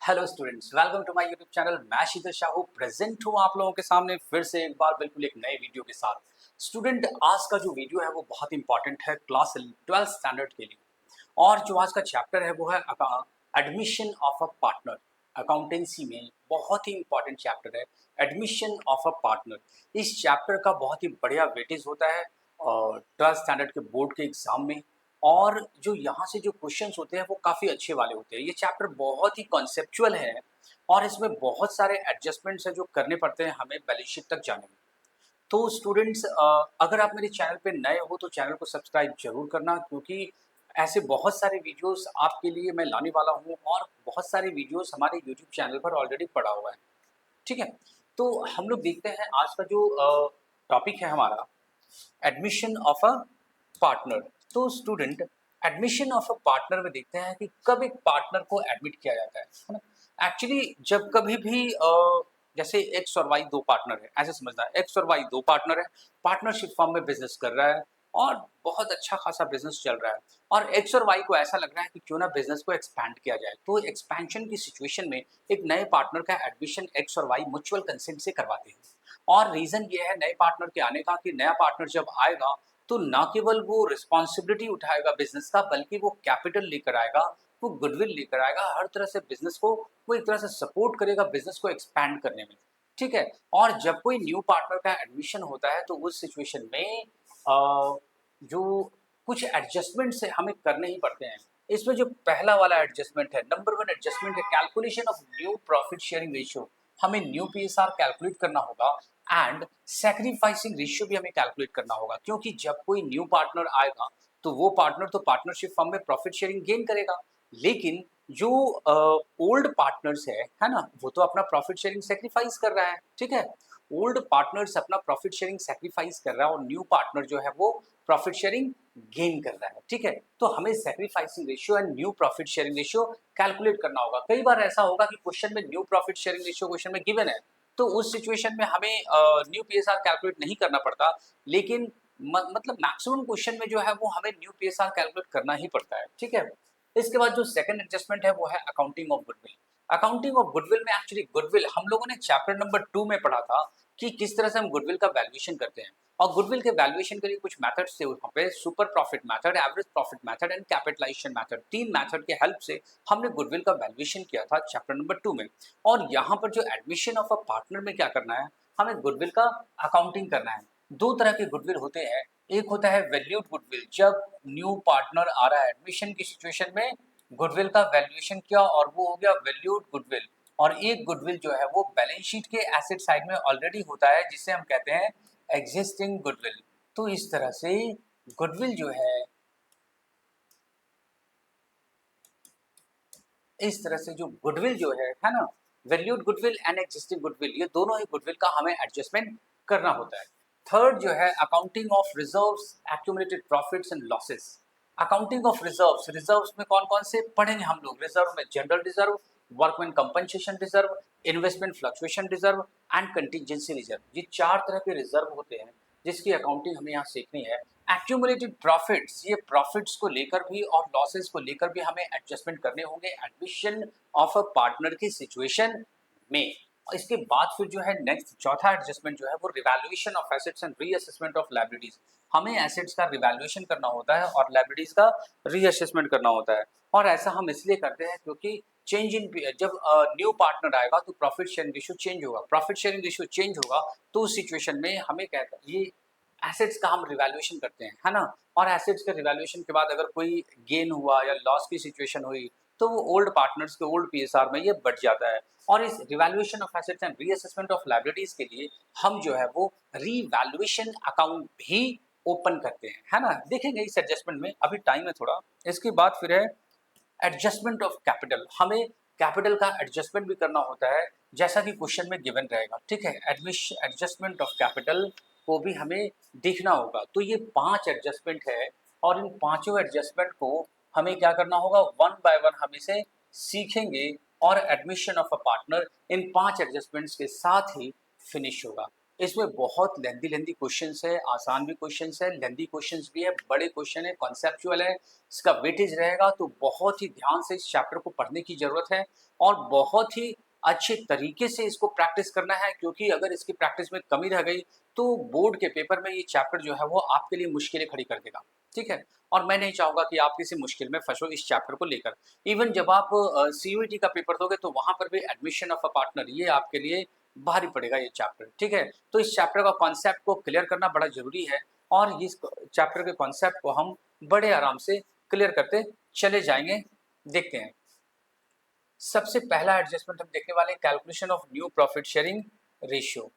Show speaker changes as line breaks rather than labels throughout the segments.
Hello students, welcome to my YouTube channel. मैं Sheetal Shahu present हूँ आप लोगों के सामने फिर से एक बार बिल्कुल एक नए वीडियो के साथ। स्टूडेंट, आज का जो वीडियो है वो बहुत इंपॉर्टेंट है क्लास 12th स्टैंडर्ड के लिए। और जो आज का चैप्टर है वो है admission of a partner. Accountancy में बहुत ही इंपॉर्टेंट चैप्टर है एडमिशन ऑफ अ पार्टनर। इस चैप्टर का बहुत ही बढ़िया वेटेज होता है और 12th स्टैंडर्ड के बोर्ड के एग्जाम में। और जो यहाँ से जो क्वेश्चंस होते हैं वो काफ़ी अच्छे वाले होते हैं। ये चैप्टर बहुत ही कॉन्सेप्चुअल है और इसमें बहुत सारे एडजस्टमेंट्स हैं जो करने पड़ते हैं हमें बैलेंस शीट तक जाने में। तो स्टूडेंट्स, अगर आप मेरे चैनल पे नए हो तो चैनल को सब्सक्राइब जरूर करना, क्योंकि ऐसे बहुत सारे वीडियोस आपके लिए मैं लाने वाला हूँ और बहुत सारे वीडियोस हमारे यूट्यूब चैनल पर ऑलरेडी पड़ा हुआ है। ठीक है, तो हम लोग देखते हैं आज का जो टॉपिक है हमारा एडमिशन ऑफ अ पार्टनर। तो student, admission of a partner में देखते हैं कि कब एक पार्टनर को एडमिट किया जाता है ना। एक्चुअली जब कभी भी जैसे एक्स और वाई दो पार्टनर है, ऐसे समझना है एक्स और वाई दो पार्टनर है, पार्टनरशिप फॉर्म में बिजनेस कर रहा है और बहुत अच्छा खासा बिजनेस चल रहा है। और एक्स और वाई को ऐसा लग रहा है कि क्यों ना बिजनेस को एक्सपैंड किया जाए। तो एक्सपेंशन की सिचुएशन में एक नए पार्टनर का एडमिशन एक्स और वाई म्यूचुअल कंसेंट से करवाते हैं। और रीजन ये है नए पार्टनर के आने का कि नया पार्टनर जब आएगा तो ना केवल वो रिस्पॉन्सिबिलिटी उठाएगा बिजनेस का, बल्कि वो कैपिटल लेकर आएगा, वो गुडविल लेकर आएगा। हर तरह से बिजनेस को वो एक तरह से सपोर्ट करेगा बिजनेस को एक्सपैंड करने में। ठीक है, और जब कोई न्यू पार्टनर का एडमिशन होता है तो उस सिचुएशन में जो कुछ एडजस्टमेंट से हमें करने ही पड़ते हैं। इसमें जो पहला वाला एडजस्टमेंट है, नंबर वन एडजस्टमेंट है calculation of new profit sharing ratio. हमें न्यू पीएसआर कैलकुलेट करना होगा एंड सैक्रिफाइसिंग रेशियो भी हमें कैलकुलेट करना होगा, क्योंकि जब कोई न्यू पार्टनर आएगा तो वो पार्टनर तो पार्टनरशिप फर्म में प्रॉफिट शेयरिंग गेन करेगा, लेकिन जो ओल्ड पार्टनर्स है ना, वो तो अपना प्रॉफिट शेयरिंग सेक्रीफाइस कर रहा है। ठीक है, ओल्ड पार्टनर्स अपना प्रॉफिट शेयरिंग सेक्रीफाइस कर रहा है और न्यू पार्टनर जो है वो प्रॉफिट शेयरिंग गेन कर रहा है। ठीक है, तो हमें sacrificing ratio and new profit sharing ratio calculate करना होगा। कई बार ऐसा होगा कि क्वेश्चन में new profit sharing ratio question में गिवन है, तो उस सिचुएशन में हमें न्यू पीएसआर कैलकुलेट नहीं करना पड़ता, लेकिन मतलब मैक्सिमम क्वेश्चन में जो है वो हमें न्यू पीएसआर कैलकुलेट करना ही पड़ता है। ठीक है, इसके बाद जो सेकंड एडजस्टमेंट है वो है accounting of goodwill. Accounting of goodwill में एक्चुअली गुडविल हम लोगों ने चैप्टर नंबर 2 में पढ़ा था कि किस तरह से हम गुडविल का वैल्यूएशन करते हैं। और गुडविल के वैल्यूएशन के लिए कुछ मेथड्स थे वहाँ पे, super profit method, average profit method and capitalization method. तीन मेथड के हेल्प से हमने गुडविल का वैल्यूएशन किया था चैप्टर नंबर 2 में। और यहाँ पर जो एडमिशन ऑफ अ पार्टनर में क्या करना है, हमें गुडविल का अकाउंटिंग करना है। दो तरह के गुडविल होते हैं, एक होता है वैल्यूड गुडविल, जब न्यू पार्टनर आ रहा है एडमिशन की सिचुएशन में गुडविल का वैल्यूएशन किया और वो हो गया वैल्यूड गुडविल। और एक गुडविल जो है वो बैलेंस शीट के एसेट साइड में ऑलरेडी होता है, जिसे हम कहते हैं एग्जिस्टिंग गुडविल। तो इस तरह से गुडविल जो है, इस तरह से जो गुडविल जो है ना, valued goodwill and existing goodwill, ये दोनों ही गुडविल का हमें एडजस्टमेंट करना होता है। थर्ड जो है accounting of reserves, accumulated profits and losses. Accounting of reserves, reserves में कौन कौन से पढ़ेंगे हम लोग। रिजर्व में general reserve, workman compensation reserve, investment fluctuation reserve and contingency reserve. ये चार तरह के रिजर्व होते हैं जिसकी अकाउंटिंग हमें यहाँ सीखनी है। एक्यूमुलेटेड प्रॉफिट्स, ये प्रॉफिट्स को लेकर भी और लॉसेस को लेकर भी हमें एडजस्टमेंट करने होंगे एडमिशन ऑफ अ पार्टनर की सिचुएशन में। और इसके बाद फिर जो है नेक्स्ट चौथा एडजस्टमेंट जो है वो revaluation of assets and reassessment of liabilities. हमें एसेट्स का रिवैल्यूएशन करना होता है और लायबिलिटीज का रीअसेसमेंट करना होता है। और ऐसा हम इसलिए करते हैं क्योंकि चेंज इन, जब न्यू पार्टनर आएगा तो प्रॉफिट शेयरिंग रेशियो चेंज होगा, प्रॉफिट शेयरिंग रेशियो चेंज होगा, तो उस सिचुएशन में हमें कहता है ये एसेट्स का हम रिवैल्यूएशन करते हैं, है ना। और एसेट्स के रिवैल्यूएशन के बाद अगर कोई गेन हुआ या लॉस की सिचुएशन हुई तो वो ओल्ड पार्टनर्स के ओल्ड पीएसआर में ये बढ़ जाता है। और इस revaluation of assets and reassessment of liabilities के लिए हम जो है वो रीवैल्यूएशन अकाउंट भी ओपन करते हैं, है ना। देखेंगे इस एडजस्टमेंट में, अभी टाइम है थोड़ा। इसके बाद फिर है एडजस्टमेंट ऑफ कैपिटल। हमें कैपिटल का एडजस्टमेंट भी करना होता है जैसा कि क्वेश्चन में गिवन रहेगा। ठीक है, एडजस्टमेंट ऑफ कैपिटल को भी हमें देखना होगा। तो ये 5 एडजस्टमेंट है और इन पांचों एडजस्टमेंट को हमें क्या करना होगा, वन बाय वन हम इसे सीखेंगे और admission of a partner in 5 adjustments के साथ ही फिनिश होगा। इसमें बहुत लेंदी लेंदी क्वेश्चंस है, आसान भी क्वेश्चंस है, लेंदी क्वेश्चंस भी है, बड़े क्वेश्चन है, कॉन्सेप्चुअल है, इसका वेटेज रहेगा, तो बहुत ही ध्यान से इस चैप्टर को पढ़ने की जरूरत है और बहुत ही अच्छे तरीके से इसको प्रैक्टिस करना है, क्योंकि अगर इसकी प्रैक्टिस में कमी रह गई तो बोर्ड के पेपर में ये चैप्टर जो है वो आपके लिए मुश्किलें खड़ी कर देगा। ठीक है, और मैं नहीं चाहूंगा कि आप किसी मुश्किल में फंसो इस चैप्टर को लेकर। इवन जब आप सीयूईटी का पेपर दोगे तो वहां पर भी एडमिशन ऑफ अ पार्टनर ये आपके लिए भारी पड़ेगा ये चैप्टर। ठीक है, तो इस चैप्टर का कॉन्सेप्ट को क्लियर करना बड़ा जरूरी है और इस चैप्टर के कॉन्सेप्ट को हम बड़े आराम से क्लियर करते चले जाएंगे। देखते हैं, सबसे पहला एडजस्टमेंट हम देखने वाले calculation of new profit sharing ratio.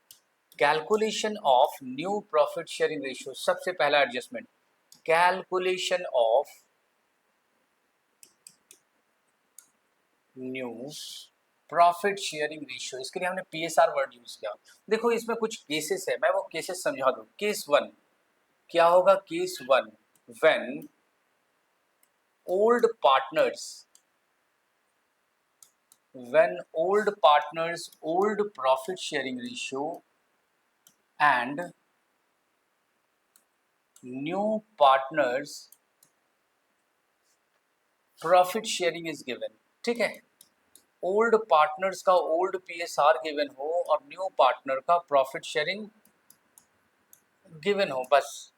Calculation of new profit sharing ratio, सबसे पहला adjustment, calculation of new profit sharing ratio. इसके लिए हमने पीएसआर वर्ड यूज किया। देखो इसमें कुछ केसेस है, मैं वो केसेस समझा दूं। केस वन क्या होगा? Case one, when old partners, when old partners old profit sharing ratio and new partners profit sharing is given। ठीक है, ओल्ड पार्टनर्स का ओल्ड पीएसआर गिवन हो और न्यू पार्टनर का प्रॉफिट शेयरिंग गिवन हो, बस।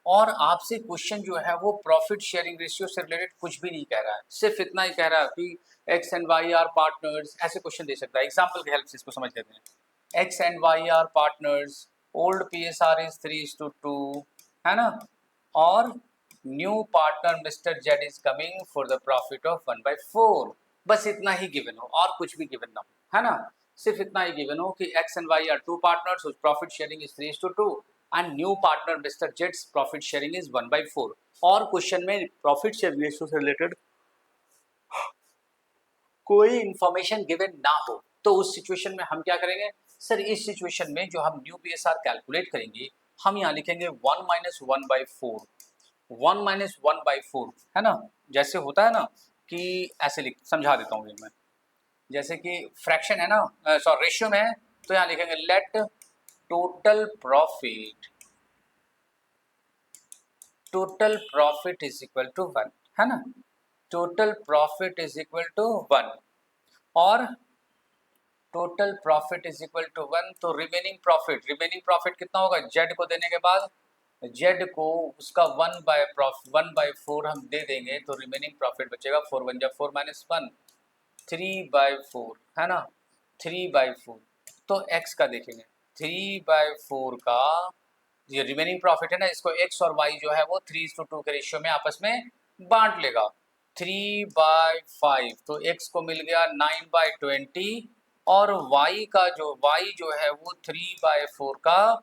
और आपसे क्वेश्चन जो है वो प्रॉफिट शेयरिंग रेशियो से रिलेटेड कुछ भी नहीं कह रहा है, सिर्फ इतना ही कह रहा है कि X and Y are partners, ऐसे क्वेश्चन दे सकता है। एग्जांपल की हेल्प से इसको समझ लेते हैं। X and Y are partners, old PSR is 3:2, है ना, और new partner mister Z is coming for the profit of 1/4। बस इतना ही गिवन हो और कुछ भी गिवन ना हो, है ना, सिर्फ इतना ही गिवन हो कि X and Y are two partners, profit sharing is 3:2 and new partner mister जेड्स प्रॉफिट शेयरिंग इज 1/4। और क्वेश्चन में प्रॉफिट शेयरिंग रेशियो से रिलेटेड कोई इंफॉर्मेशन गिवन ना हो, तो उस सिचुएशन में हम क्या करेंगे? सर इस सिचुएशन में जो हम न्यू पीएसआर कैलकुलेट करेंगे, हम यहाँ लिखेंगे 1 - 1/4, 1 - 1/4, है ना। जैसे होता है ना कि ऐसे लिख, समझा देता हूँ मैं, जैसे कि फ्रैक्शन है ना, सॉरी रेशियो में है, तो यहाँ लिखेंगे let total profit is equal to 1, है ना, total profit is equal to 1, और total profit is equal to 1, तो रिमेनिंग प्रॉफिट कितना होगा? जेड को देने के बाद जेड को उसका 1/4 हम दे देंगे, तो रिमेनिंग प्रॉफिट बचेगा 4 × 1 = 4 - 1, 3/4, है ना, 3/4। तो x का देखेंगे, 3/4 का ये रिमेनिंग प्रॉफिट है ना, इसको x और y जो है वो 3:2 के रेशियो में आपस में बांट लेगा। 3/5, तो x को मिल गया 9/20 और y जो है वो 3/4 का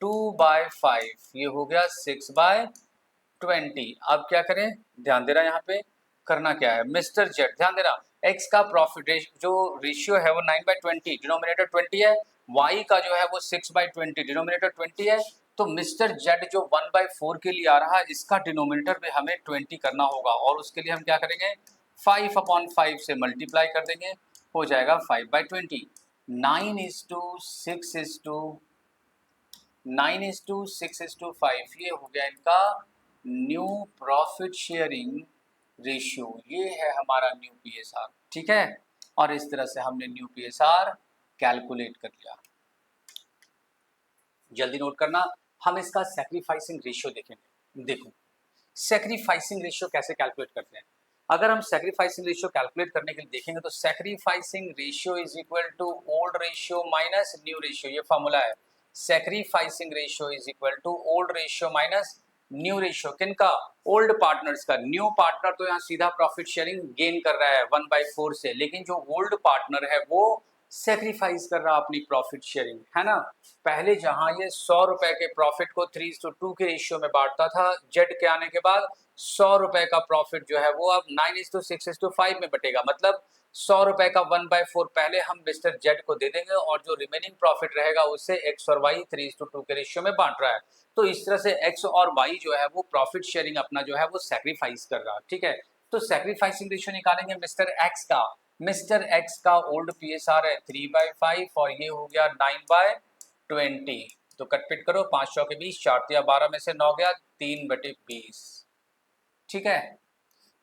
2/5, ये हो गया 6/20। अब क्या करें? ध्यान देना, यहाँ पे करना क्या है, मिस्टर जेड, ध्यान देना, x का प्रॉफिट जो रेशियो है वो 9/20, डिनोमिनेटर 20 है, y का जो है वो 6/20, डिनोमिनेटर 20 है, तो मिस्टर जेड जो 1/4 के लिए आ रहा है, इसका डिनोमिनेटर पे हमें 20 करना होगा, और उसके लिए हम क्या करेंगे? 5/5 से मल्टीप्लाई कर देंगे, हो जाएगा 5/20। 9:6:5, ये हो गया इनका न्यू प्रॉफिट शेयरिंग रेशियो, ये है हमारा न्यू पीएसआर। ठीक है, और इस तरह से हमने न्यू पीएसआर कैलकुलेट कर लिया। जल्दी नोट करना, हम इसका सैक्रिफाइसिंग रेशियो देखेंगे। देखो सैक्रिफाइसिंग रेशियो कैसे कैलकुलेट करते हैं। अगर हम सैक्रिफाइसिंग रेशियो कैलकुलेट करने के लिए देखेंगे तो sacrificing ratio is equal to old ratio minus new ratio, ये फॉर्मूला है। Sacrificing ratio is equal to old ratio minus new ratio, किनका? ओल्ड पार्टनर्स का। न्यू पार्टनर तो यहाँ सीधा प्रॉफिट शेयरिंग गेन कर रहा है 1/4 से, लेकिन जो ओल्ड पार्टनर है वो सेक्रीफाइस कर रहा अपनी प्रॉफिट शेयरिंग, है ना। पहले जहां ये 100 रुपए के प्रॉफिट को 3:2 के रेशियो में बांटता था, जेड के आने के बाद 100 रुपए का प्रॉफिट जो है वो अब 9:6:5 में बटेगा। मतलब 100 रुपए का 1/4 पहले हम मिस्टर जेड को दे देंगे, और जो रिमेनिंग प्रॉफिट रहेगा उससे एक्स और वाई 3:2 के रेशियो में बांट रहा है। तो इस तरह से एक्स और वाई जो है वो प्रॉफिट शेयरिंग अपना जो है वो सेक्रीफाइस कर रहा है। ठीक है, तो सेक्रीफाइसिंग रेशियो निकालेंगे मिस्टर एक्स का। मिस्टर एक्स का ओल्ड पीएसआर है 3/5 और ये हो गया 9/20। 20। तो कटपिट करो, 5 चौके 20, 4 या 12 में से 9 गया, 3/20। ठीक है,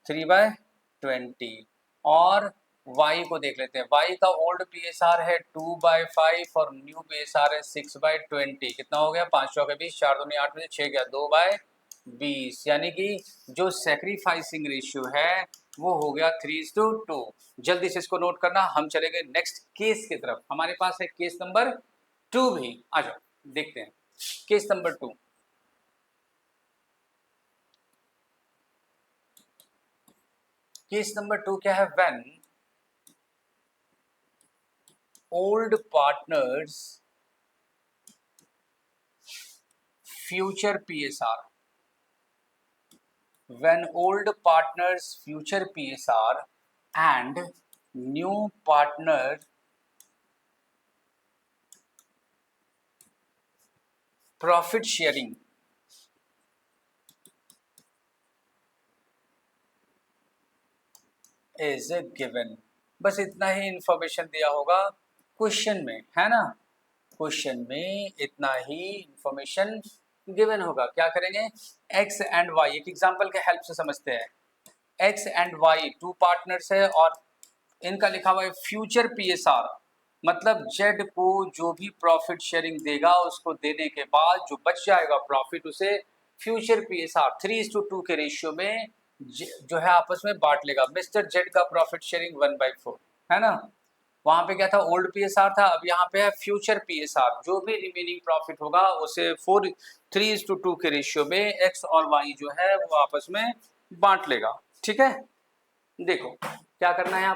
3/20। और y को देख लेते हैं, y का ओल्ड PSR है 2/5 और न्यू PSR है 6/20। कितना हो गया, 5 चौके 20, 4 दूनी 8 में से 6 गया, 2/20। यानी कि जो सेक्रीफाइसिंग रेशियो है वो हो गया 3:2। जल्दी से इसको नोट करना, हम चलेंगे नेक्स्ट केस की तरफ। हमारे पास है केस नंबर 2 भी, आ जाओ देखते हैं केस नंबर 2। केस नंबर 2 क्या है, when old partners future PSR, when old partners future PSR and new partner profit sharing is given। बस इतना ही इंफॉर्मेशन दिया होगा क्वेश्चन में, है ना, क्वेश्चन में इतना ही इंफॉर्मेशन गिवन होगा। क्या करेंगे, एक्स एंड वाई, एक एग्जांपल के हेल्प से समझते हैं। X and Y two partners है और इनका लिखा हुआ है फ्यूचर PSR, मतलब जेड को जो भी प्रॉफिट शेयरिंग देगा उसको देने के बाद जो बच जाएगा प्रॉफिट उसे फ्यूचर PSR 3:2 के रेशियो में जो है आपस में बांट लेगा। मिस्टर जेड का प्रॉफिट शेयरिंग 1/4 है ना, वहां पे क्या था, ओल्ड PSR था, अब यहाँ पे है फ्यूचर PSR। जो भी रिमेनिंग प्रॉफिट होगा उसे 3:2 के रेशियो में एक्स और वाई जो है वो आपस में बांट लेगा। ठीक है, देखो क्या करना है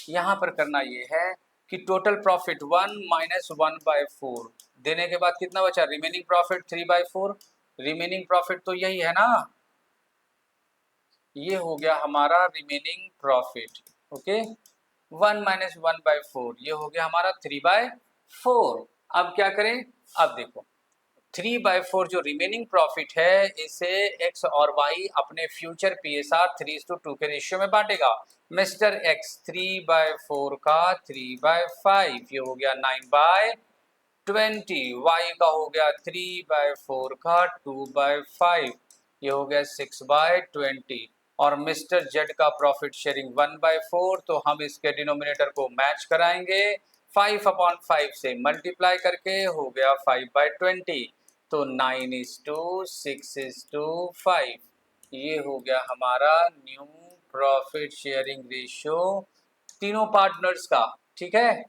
यहाँ पर करना ये है कि टोटल प्रॉफिट 1 माइनस 1/4 देने के बाद कितना बचा, रिमेनिंग प्रॉफिट 3/4। रिमेनिंग प्रॉफिट तो यही है ना, ये हो गया हमारा रिमेनिंग प्रॉफिट। ओके, 1 माइनस 1/4 ये हो गया हमारा 3/4। अब क्या करें, अब देखो 3/4 जो रिमेनिंग प्रॉफिट है इसे एक्स और वाई अपने फ्यूचर PSR 3:2 के रेशियो में बांटेगा। मिस्टर एक्स 3/4 का 3/5 ये हो गया 9/20। वाई का हो गया 3/4 का 2/5 ये हो गया 6/20। और मिस्टर जेड का प्रॉफिट शेयरिंग 1/4, तो हम इसके डिनोमिनेटर को मैच कराएंगे 5/5 से मल्टीप्लाई करके, हो गया 5/20। तो 9:6:5 ये हो गया हमारा न्यू प्रॉफिट शेयरिंग रेशियो तीनों पार्टनर्स का। ठीक है,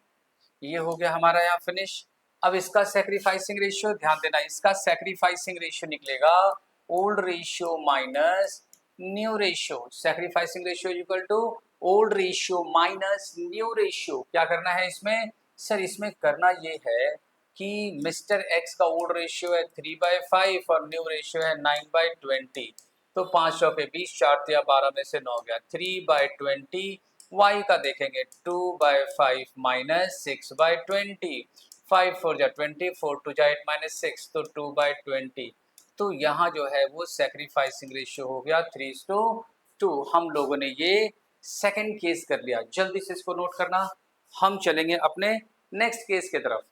ये हो गया हमारा यहाँ फिनिश। अब इसका सैक्रिफाइसिंग रेशियो ध्यान देना, इसका सैक्रिफाइसिंग रेशियो निकलेगा old ratio minus new ratio. Sacrificing ratio equal to old ratio minus new ratio. क्या करना है इसमें, सर इसमें करना ये है कि मिस्टर एक्स का ओल्ड रेशियो है 3/5 और न्यू रेशियो है 9/20। तो 5 चौके 20, 4 या 12 में से 9 गया, 3/20। y का देखेंगे 2/5 माइनस 6/20, 5 4 जा 20, 4 2 जा 8 माइनस 6, तो 2/20। तो यहाँ जो है वो सैक्रिफाइसिंग रेशियो हो गया 3:2। हम लोगों ने ये सेकंड केस कर लिया, जल्दी से इसको नोट करना, हम चलेंगे अपने नेक्स्ट केस की तरफ।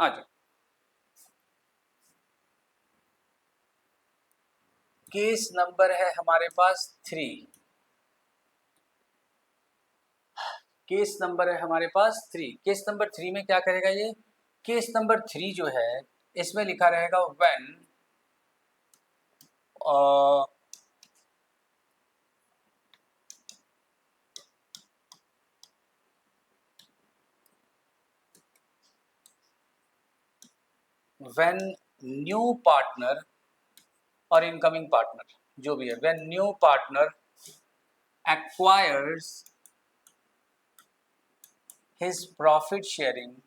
आ जाओ, केस नंबर है हमारे पास 3। केस नंबर है हमारे पास 3। केस नंबर 3 में क्या करेगा ये, केस नंबर 3 जो है इसमें लिखा रहेगा व्हेन व्हेन न्यू पार्टनर और इनकमिंग पार्टनर जो भी है, when new partner acquires his profit sharing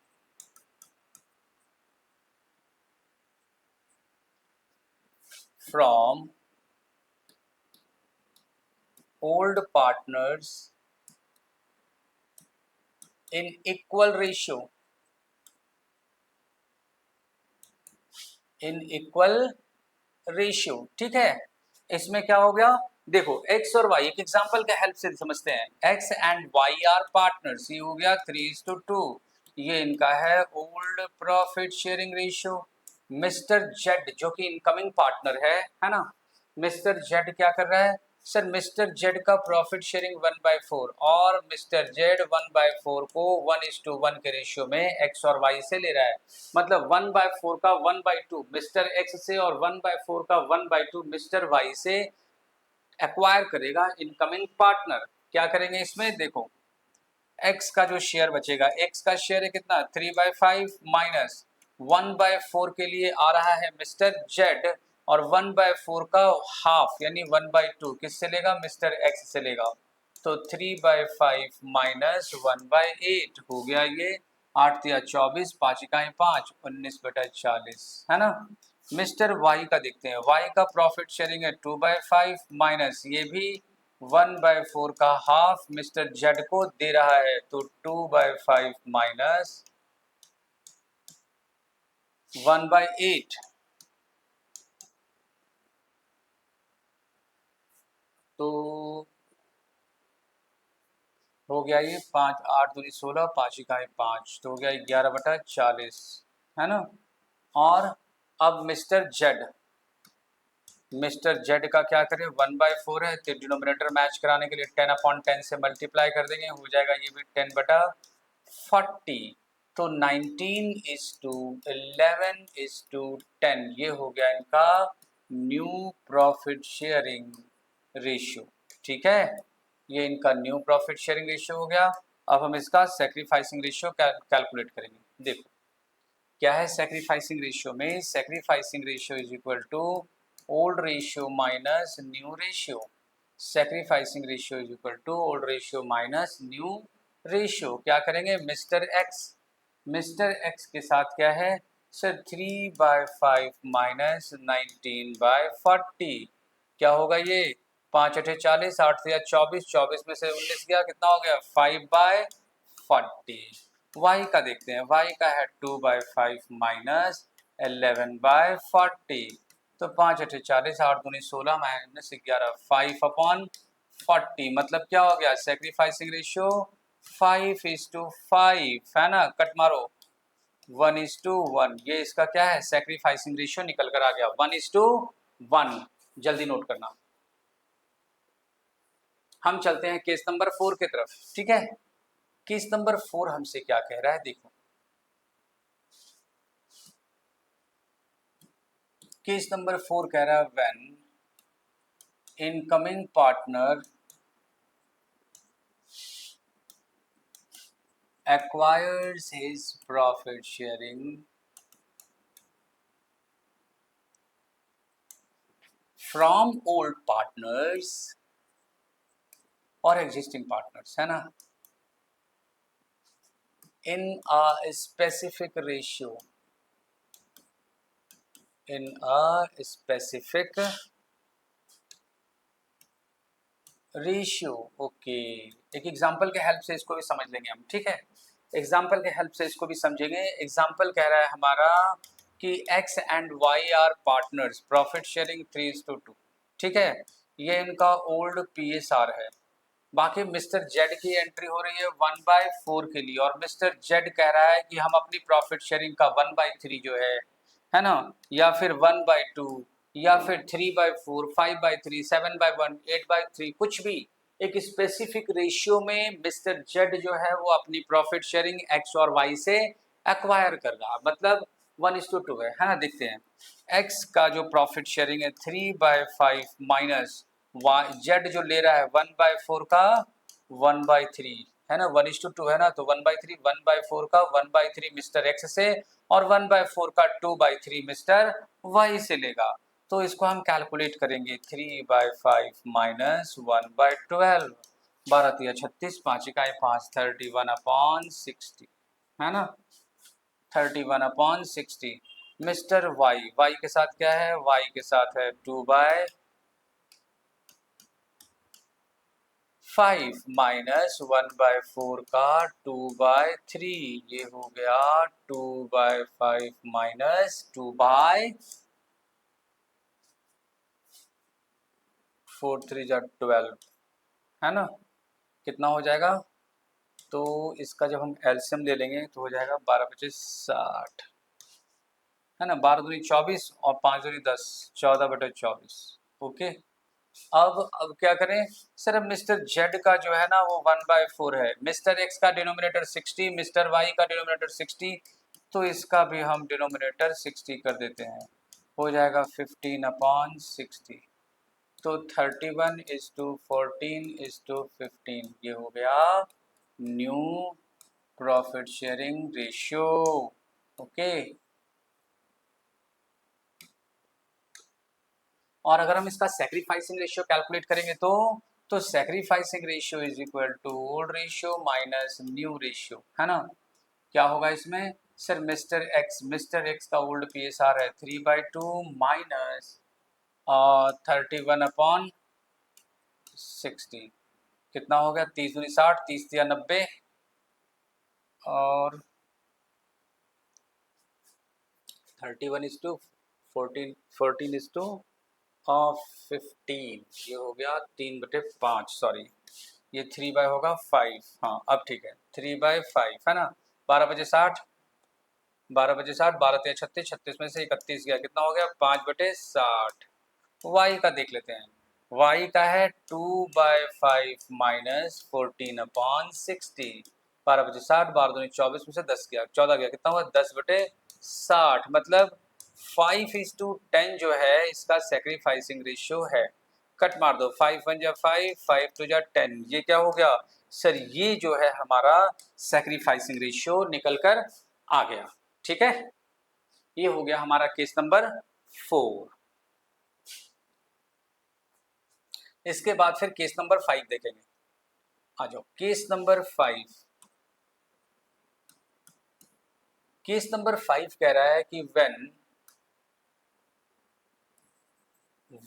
from old partners in equal ratio, in equal ratio. ठीक है, इसमें क्या हो गया, देखो x और y, एक एग्जांपल के हेल्प से समझते हैं। x and y are partners, ये हो गया 3:2। ये इनका है old profit sharing ratio. Mister Z जो कि इनकमिंग पार्टनर है ना, मिस्टर जेड क्या कर रहा है सर, मिस्टर जेड का प्रॉफिट शेयरिंग 1/4 और मिस्टर जेड 1/4 को 1:1 के रेशियो में एक्स और वाई से ले रहा है। मतलब 1/4 का 1/2 मिस्टर एक्स से और 1/4 का 1/2 मिस्टर वाई से एक्वायर करेगा इनकमिंग पार्टनर। क्या करेंगे इसमें देखो, एक्स का जो शेयर बचेगा, एक्स का शेयर है कितना 3/5 माइनस 1/4 के लिए आ रहा है मिस्टर जेड, और 1/4 का हाफ यानी 1/2 किससे लेगा, मिस्टर एक्स से लेगा। तो 3/5 माइनस 1/8 हो गया ये 8 या 24, 5 इकाई 5, 19/40 है ना। मिस्टर वाई का देखते हैं, वाई का प्रॉफिट शेयरिंग है 2/5 माइनस ये भी 1/4 का हाफ मिस्टर जेड को दे रहा है, तो 2/5 माइनस 1/8, तो हो गया ये 5 8 दूनी 16, 5 इकाई 5, तो हो गया 11/40 है ना। और अब मिस्टर जेड का क्या करें, 1/4 है तो डिनोमिनेटर मैच कराने के लिए 10/10 से मल्टीप्लाई कर देंगे, हो जाएगा ये भी 10/40। तो 19:11:10 ये हो गया इनका न्यू प्रॉफिट शेयरिंग रेशियो। ठीक है, ये इनका न्यू प्रॉफिट शेयरिंग रेशियो हो गया। अब हम इसका सैक्रिफाइसिंग रेशियो कैलकुलेट करेंगे। देखो क्या है सैक्रिफाइसिंग रेशियो में, sacrificing ratio is equal to old ratio minus new ratio. Sacrificing ratio is equal to old ratio minus new ratio. क्या करेंगे, मिस्टर एक्स के साथ क्या है सर, 3/5 माइनस 19/40। क्या होगा ये, 5 8 40, 8 या 24, 24 में से 19 गया, कितना हो गया 5/40। वाई का देखते हैं, वाई का है 2/5 माइनस 11/40। तो 5 8 40, 8 दूनी 16 माइनस 11, 5/40 मतलब क्या हो गया, सेक्रीफाइसिंग रेशियो 5:5 है ना। कट मारो 1:1, ये इसका क्या है सैक्रिफाइसिंग रेशियो निकल कर आ गया 1:1। जल्दी नोट करना। हम चलते हैं केस नंबर 4 की तरफ। ठीक है, केस नंबर 4 हमसे क्या कह रहा है देखो, केस नंबर 4 कह रहा है when incoming partner acquires his profit sharing from old partners और existing partners है ना, in a specific ratio, in a specific ratio. Okay, एक एग्जांपल के हेल्प से इसको भी समझ लेंगे हम। ठीक है, एग्जांपल के हेल्प से इसको भी समझेंगे। एग्जांपल कह रहा है हमारा कि X and Y are partners, profit sharing 3:2। ठीक है, ये इनका ओल्ड पीएसआर है। बाकी मिस्टर जेड की एंट्री हो रही है 1/4 के लिए, और मिस्टर जेड कह रहा है कि हम अपनी प्रॉफिट शेयरिंग का 1/3 जो है ना, या फिर 1/2, या फिर 3/4, 5/3, 7/1, 8/3, कुछ भी एक स्पेसिफिक रेशियो में मिस्टर जेड जो है वो अपनी प्रॉफिट शेयरिंग एक्स और वाई से एक्वायर कर रहा, मतलब 1:2 है ना। देखते हैं, एक्स का जो प्रॉफिट शेयरिंग है 3/5 माइनस जेड जो ले रहा है 1/4 का 1/3 है ना, 1:2 है ना, तो 1/3, 1/4 का 1/3 मिस्टर एक्स से और 1/4 का 2/3 मिस्टर वाई से लेगा। तो इसको हम कैलकुलेट करेंगे, 3/5 माइनस 1/12, 12 या 36, 5 इकाई 5, 31/60 है ना, 31/60। मिस्टर वाई, वाई के साथ क्या है, वाई के साथ है 2/5 माइनस 1/4 का 2/3, ये हो गया 2/5 माइनस 2/4 3 12 है ना, कितना हो जाएगा तो इसका जब हम एलसीएम ले लेंगे तो हो जाएगा 12/60, है ना। 12×2 = 24 और 5×2 = 10, 14/24। ओके, अब क्या करें सर, अब मिस्टर जेड का जो है ना वो 1/4 है, मिस्टर एक्स का डिनोमिनेटर 60, मिस्टर वाई का डिनोमिनेटर 60, तो इसका भी हम डिनोमिनेटर 60 कर देते हैं, हो जाएगा 15/60। तो 31:14:15 ये हो गया new profit sharing ratio. Okay, और अगर हम इसका सैक्रिफाइसिंग रेशियो कैलकुलेट करेंगे तो sacrificing ratio is equal to old ratio minus new ratio, है ना। क्या होगा इसमें सर, मिस्टर एक्स का ओल्ड पीएसआर है 3/2 माइनस 31/60, कितना हो गया 30×60, 30×3 = 90 और 31:14 ये हो गया 3/5, सॉरी ये 3 होगा 5, हाँ अब ठीक है 3/5, है ना। 12/60, 12/60, 12×3 = 36, 36 में से 31 गया, कितना हो गया 5/60। वाई का देख लेते हैं, वाई का है 2/5 माइनस 14/60, 12/60, 12×2 = 24 में से 10 गया, 14 गया, कितना हुआ 10/60, मतलब 5:10 जो है इसका सेक्रीफाइसिंग रेशियो है। कट मार दो, 5 × 1 = 5, 5 × 2 = 10, ये क्या हो गया सर, ये जो है हमारा सेक्रीफाइसिंग रेशियो निकल कर आ गया। ठीक है, ये हो गया हमारा केस नंबर 4। इसके बाद फिर केस नंबर 5 देखेंगे। आ जाओ केस नंबर 5। केस नंबर 5 कह रहा है कि when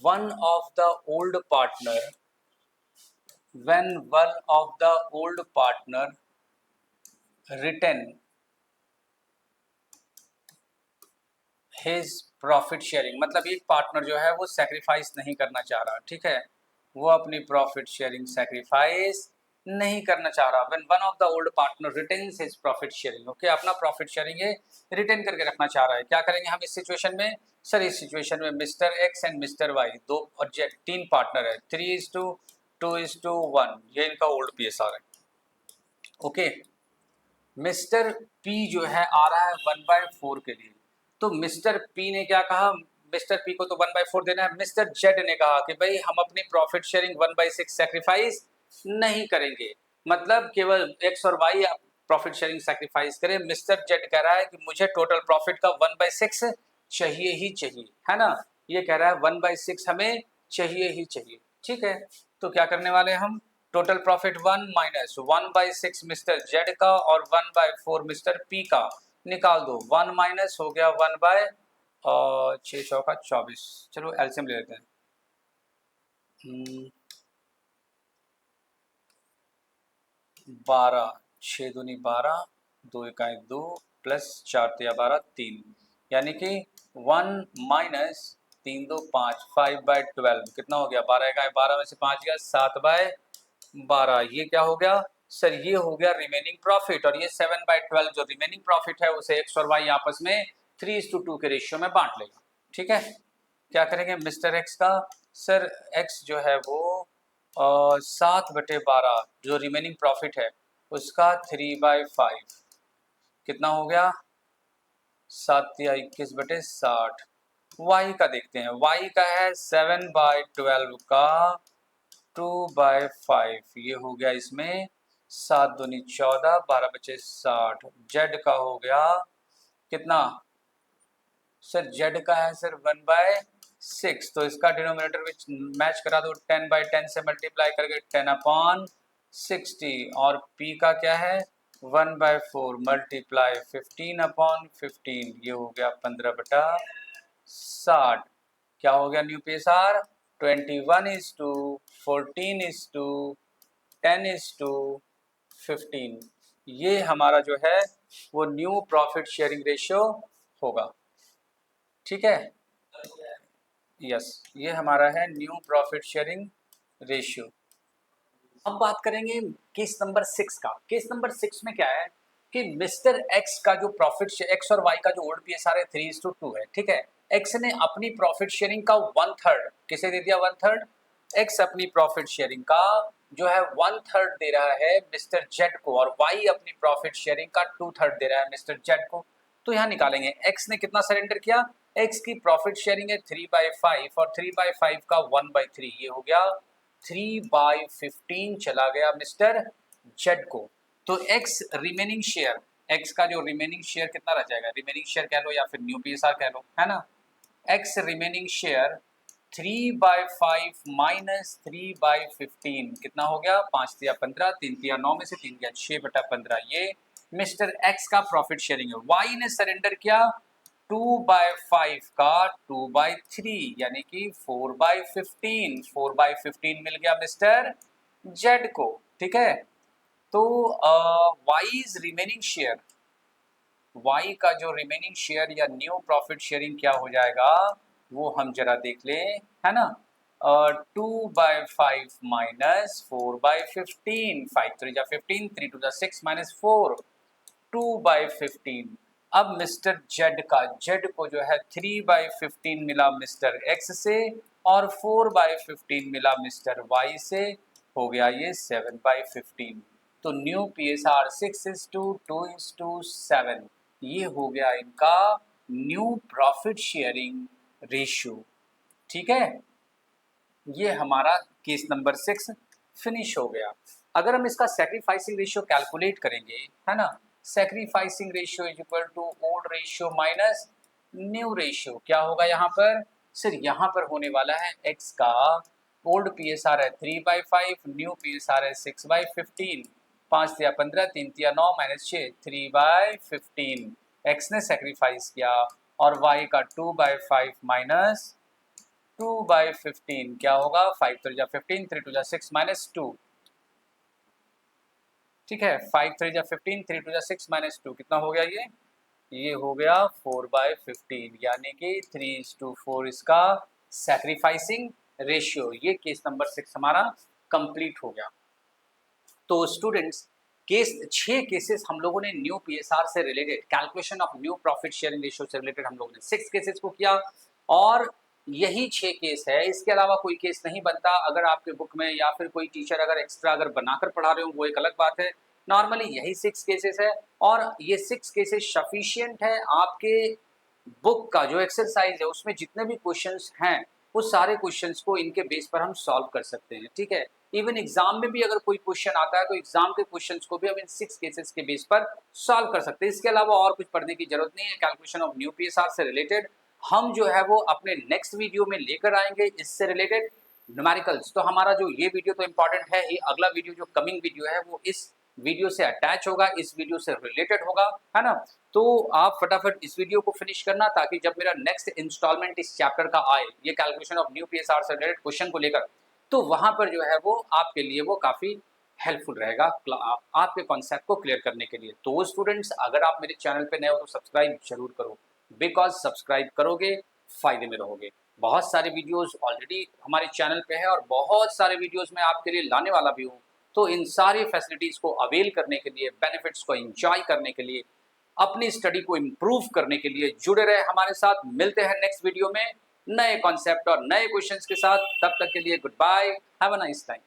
one of the old partner when one of the old partner retain his profit sharing, मतलब एक पार्टनर जो है वो सेक्रीफाइस नहीं करना चाह रहा, ठीक है, वो अपनी प्रॉफिट शेयरिंग सेक्रीफाइस नहीं करना चाह रहा। When one of the old partner retains his profit sharing, okay, अपना प्रॉफिट शेयरिंग ये रिटेन करके रखना चाह रहा है। क्या करेंगे हम इस सिचुएशन में सर, इस सिचुएशन में mister X and mister Y दो और तीन पार्टनर है, 3:2:1, ये इनका ओल्ड पीएसआर है। ओके, मिस्टर पी जो है आ रहा है 1/4 के लिए, तो मिस्टर पी ने क्या कहा, मिस्टर पी को तो 1/4 देना है। मिस्टर जेड ने कहा कि भाई हम अपनी प्रॉफिट शेयरिंग 1/6 सेक्रीफाइस नहीं करेंगे, मतलब केवल एक्स और वाई प्रॉफिट शेयरिंग सेक्रीफाइस करें। मिस्टर जेड कह रहा है कि मुझे टोटल प्रॉफिट का 1/6 चाहिए ही चाहिए, है ना, ये कह रहा है 1/6 हमें चाहिए ही चाहिए। ठीक है, तो क्या करने वाले हम, total profit 1 minus 1/6 mister Z का और 1/4 मिस्टर पी का निकाल दो। 1 माइनस हो गया 1/6×4 = 24। चलो एलसीएम ले लेते हैं। 12, 6×2 = 12, 2×1 = 2 प्लस 4×3 = 3, यानी कि 1 माइनस 3×2 = 5, 5/12 कितना हो गया, 12×1 = 12 में से 5 गया 7/12, ये क्या हो गया सर, ये हो गया रिमेनिंग प्रॉफिट, और ये 7/12 जो रिमेनिंग प्रॉफिट है उसे एक्स और वाई आपस में 3:2 के रेशियो में बांट लेगा। ठीक है, क्या करेंगे मिस्टर एक्स का, सर एक्स जो है वो 7/12 जो रिमेनिंग प्रॉफिट है उसका 3/5 कितना हो गया 7×21 = 60। वाई का देखते हैं, वाई का है 7/12 का 2/5, ये हो गया इसमें 7×2 = 14, 12/60। जेड का हो गया कितना सर, जेड का है सर 1/6, तो इसका डिनोमिनेटर विच मैच करा दो, 10/10 से मल्टीप्लाई करके 10/60, और पी का क्या है 1/4 मल्टीप्लाई 15/15, ये हो गया 15/60। क्या हो गया न्यू पीएसआर, 21:14:10:15, ये हमारा जो है वो न्यू प्रॉफिट शेयरिंग रेशियो होगा। ठीक है, यस, ये हमारा है न्यू प्रॉफिट शेयरिंग रेशियो। अब बात करेंगे केस नंबर 6 का। केस नंबर 6 में क्या है कि मिस्टर एक्स का जो प्रॉफिट, एक्स और वाई का जो ओल्ड पीएसआर है 3:2 है, ठीक है। एक्स ने अपनी प्रॉफिट शेयरिंग का 1/3 किसे दे दिया, 1/3। एक्स अपनी प्रॉफिट शेयरिंग का जो है 1/3 दे रहा है मिस्टर जेड को, और वाई अपनी प्रॉफिट शेयरिंग का 2/3 दे रहा है मिस्टर जेड को। तो यहाँ निकालेंगे एक्स ने कितना सरेंडर किया, एक्स की प्रॉफिट शेयरिंग है 3/5 और 3/5 का 1/3, ये हो गया 3/15 चला गया मिस्टर जेड को। तो एक्स रिमेनिंग शेयर, एक्स का जो रिमेनिंग शेयर कितना रह जाएगा, रिमेनिंग शेयर कह लो या फिर न्यू पीएसआर कह लो, है ना। एक्स रिमेनिंग शेयर 3/5 माइनस 3/15 कितना हो गया, 5 तिया 15, 3 तिया 9 में से 3 गया 6/15, ये मिस्टर एक्स का प्रॉफिट शेयरिंग है। वाई ने सरेंडर किया 2/5 का 2/3 यानी कि 4/15, 4/15 मिल गया मिस्टर जेड को, ठीक है। तो वाईज रिमेनिंग शेयर, वाई का जो रिमेनिंग शेयर या न्यू प्रॉफिट शेयरिंग क्या हो जाएगा वो हम जरा देख लें, है ना। 2/5 माइनस 4/15, 5 3 जा 15, 3 2 जा 6 माइनस 4, 2/15। अब मिस्टर जेड का, जेड को जो है 3/15 मिला मिस्टर एक्स से और 4/15 मिला मिस्टर वाई से, हो गया ये 7/15। तो न्यू पीएसआर 6:2:7, ये हो गया इनका न्यू प्रॉफिट शेयरिंग रेशियो, ठीक है। ये हमारा केस नंबर 6 फिनिश हो गया। अगर हम इसका सैक्रिफाइसिंग रेशियो कैलकुलेट करेंगे, है ना, sacrificing ratio is equal to old ratio minus new ratio, क्या होगा यहाँ पर, सर यहाँ पर होने वाला है एक्स का ओल्ड पीएसआर है 3/5, न्यू पीएसआर है 6/15, 5 तिया 15, 3 तिया 9 माइनस 6, 3/15 एक्स ने सेक्रीफाइस किया, और वाई का 2/5 माइनस 2/15 क्या होगा, 5 3 जा 15, 3 2 जा 6 माइनस 2, ठीक है। 5 3 जा 15, 3 2 जा 6 माइनस 2 कितना हो गया, ये हो गया 4/15, यानी कि 3:4 इसका सैक्रिफाइसिंग रेशियो। ये केस नंबर 6 हमारा कंप्लीट हो गया। तो स्टूडेंट्स, केस 6 केसेस हम लोगों ने न्यू पीएसआर से related, calculation of new profit sharing ratio से रिलेटेड हम लोगों ने 6 केसेस को किया, और यही 6 केस है, इसके अलावा कोई केस नहीं बनता। अगर आपके बुक में या फिर कोई टीचर अगर एक्स्ट्रा अगर बनाकर पढ़ा रहे हो वो एक अलग बात है, नॉर्मली यही 6 केसेस है, और ये 6 केसेस सफिशिएंट है आपके बुक का जो एक्सरसाइज है उसमें जितने भी क्वेश्चंस हैं वो सारे क्वेश्चंस को इनके बेस पर हम सॉल्व कर सकते हैं, ठीक है। इवन एग्जाम में भी अगर कोई क्वेश्चन आता है तो एग्जाम के क्वेश्चंस को भी हम इन 6 केसेस के बेस पर सॉल्व कर सकते हैं। इसके अलावा और कुछ पढ़ने की जरूरत नहीं है। कैलकुलेशन ऑफ न्यू पीएसआर से रिलेटेड हम जो है वो अपने नेक्स्ट वीडियो में लेकर आएंगे, इससे रिलेटेड न्यूमेरिकल्स। तो हमारा जो ये वीडियो तो इंपॉर्टेंट है ही, अगला वीडियो जो कमिंग वीडियो है वो इस वीडियो से अटैच होगा, इस वीडियो से रिलेटेड होगा, है ना। तो आप फटाफट इस वीडियो को फिनिश करना ताकि जब मेरा नेक्स्ट इंस्टॉलमेंट इस चैप्टर का आए, ये कैलकुलेशन ऑफ न्यू पीएसआर से रिलेटेड क्वेश्चन को लेकर, तो वहां पर जो है वो आपके लिए वो काफी हेल्पफुल रहेगा आपके कॉन्सेप्ट को क्लियर करने के लिए। तो स्टूडेंट्स, अगर आप मेरे चैनल पे नए हो तो सब्सक्राइब जरूर करो, बिकॉज सब्सक्राइब करोगे फायदे में रहोगे। बहुत सारे वीडियोस ऑलरेडी हमारे चैनल पे है और बहुत सारे वीडियोस मैं आपके लिए लाने वाला भी हूँ। तो इन सारी फैसिलिटीज को अवेल करने के लिए, बेनिफिट्स को एंजॉय करने के लिए, अपनी स्टडी को इम्प्रूव करने के लिए जुड़े रहे हमारे साथ। मिलते हैं नेक्स्ट वीडियो में नए कॉन्सेप्ट और नए क्वेश्चंस के साथ। तब तक के लिए good bye, have a nice time.